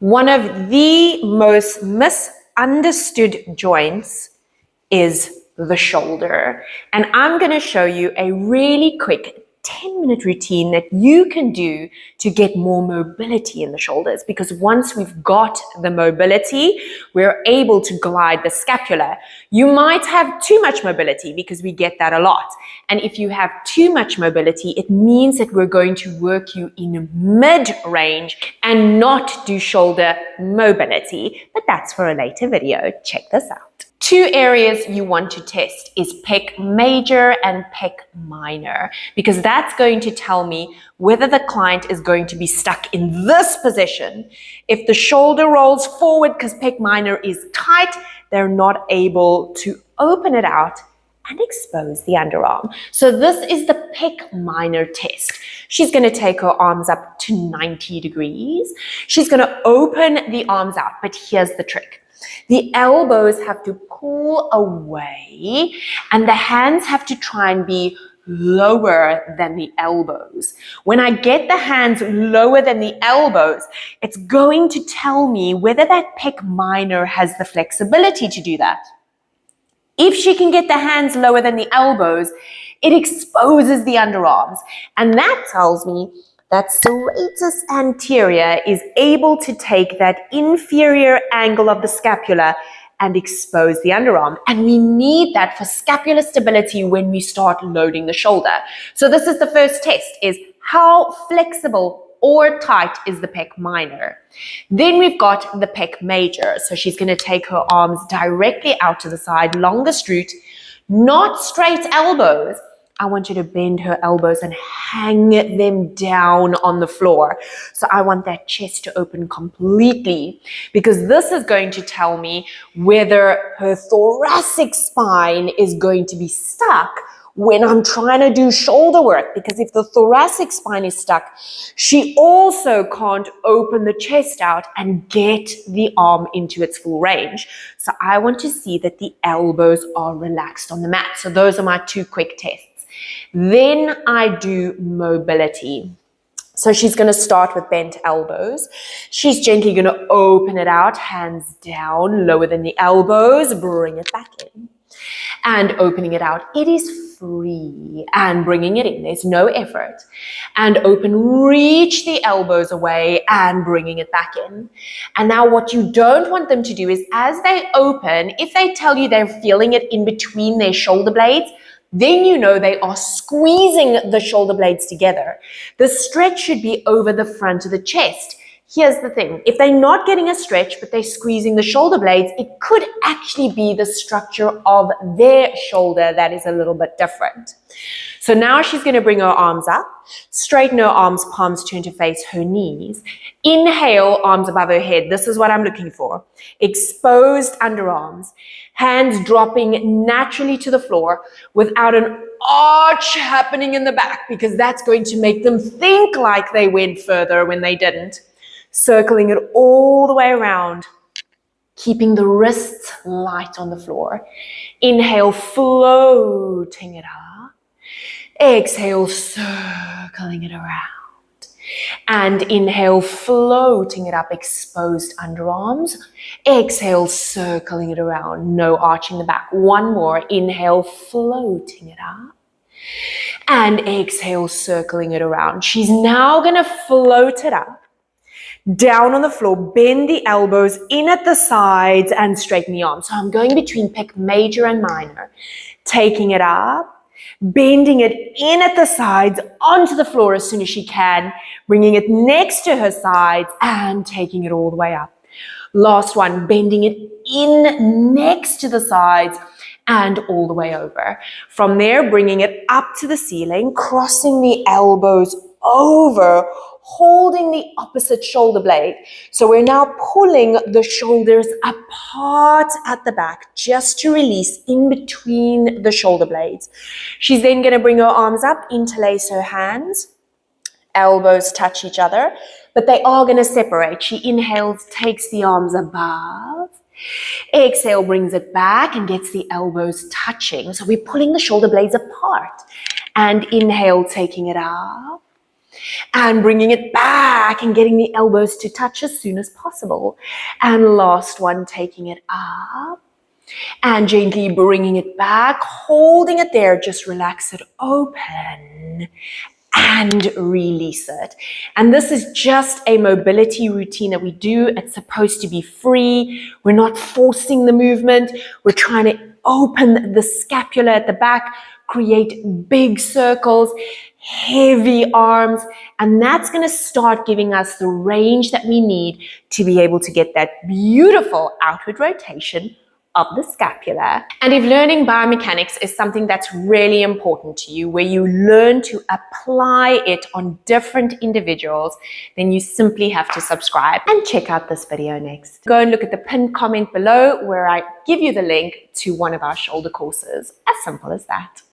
One of the most misunderstood joints is the shoulder. And I'm going to show you a really quick 10-minute routine that you can do to get more mobility in the shoulders, because once we've got the mobility, we're able to glide the scapula. You might have too much mobility, because we get that a lot. And if you have too much mobility, it means that we're going to work you in mid-range and not do shoulder mobility. But that's for a later video. Check this out. Two areas you want to test is pec major and pec minor, because that's going to tell me whether the client is going to be stuck in this position. If the shoulder rolls forward because pec minor is tight, they're not able to open it out and expose the underarm. So this is the pec minor test. She's going to take her arms up to 90 degrees. She's going to open the arms out, but here's the trick. The elbows have to pull away and the hands have to try and be lower than the elbows. When I get the hands lower than the elbows, it's going to tell me whether that pec minor has the flexibility to do that. If she can get the hands lower than the elbows, it exposes the underarms. And that tells me that serratus anterior is able to take that inferior angle of the scapula and expose the underarm. And we need that for scapular stability when we start loading the shoulder. So this is the first test, is how flexible or tight is the pec minor. Then we've got the pec major. So she's going to take her arms directly out to the side, longest route, not straight elbows. I want you to bend her elbows and hang them down on the floor. So I want that chest to open completely, because this is going to tell me whether her thoracic spine is going to be stuck when I'm trying to do shoulder work. Because if the thoracic spine is stuck, she also can't open the chest out and get the arm into its full range. So I want to see that the elbows are relaxed on the mat. So those are my two quick tests. Then I do mobility. So she's going to start with bent elbows. She's gently going to open it out, hands down, lower than the elbows, bring it back in. And opening it out, it is free, and bringing it in, there's no effort. And open, reach the elbows away and bringing it back in. And now what you don't want them to do is, as they open, if they tell you they're feeling it in between their shoulder blades, then you know they are squeezing the shoulder blades together. The stretch should be over the front of the chest. Here's the thing. If they're not getting a stretch, but they're squeezing the shoulder blades, it could actually be the structure of their shoulder that is a little bit different. So now she's going to bring her arms up, straighten her arms, palms turn to face her knees. Inhale, arms above her head. This is what I'm looking for. Exposed underarms. Hands dropping naturally to the floor without an arch happening in the back, because that's going to make them think like they went further when they didn't. Circling it all the way around, keeping the wrists light on the floor. Inhale, floating it up. Exhale, circling it around. And inhale, floating it up, exposed underarms. Exhale, circling it around, no arching the back. One more. Inhale, floating it up. And exhale, circling it around. She's now going to float it up, down on the floor, bend the elbows in at the sides and straighten the arms. So I'm going between pec major and minor, taking it up, bending it in at the sides onto the floor as soon as she can, bringing it next to her sides and taking it all the way up. Last one, bending it in next to the sides and all the way over. From there, bringing it up to the ceiling, crossing the elbows over, holding the opposite shoulder blade. So we're now pulling the shoulders apart at the back just to release in between the shoulder blades. She's then going to bring her arms up, interlace her hands, elbows touch each other, but they are going to separate. She inhales, takes the arms above. Exhale, brings it back and gets the elbows touching. So we're pulling the shoulder blades apart. And inhale, taking it up. And bringing it back and getting the elbows to touch as soon as possible. And last one, taking it up and gently bringing it back, holding it there. Just relax it open and release it. And this is just a mobility routine that we do. It's supposed to be free. We're not forcing the movement. We're trying to open the scapula at the back, create big circles, heavy arms, and that's going to start giving us the range that we need to be able to get that beautiful outward rotation of the scapula. And if learning biomechanics is something that's really important to you, where you learn to apply it on different individuals, then you simply have to subscribe and check out this video next. Go and look at the pinned comment below where I give you the link to one of our shoulder courses. As simple as that.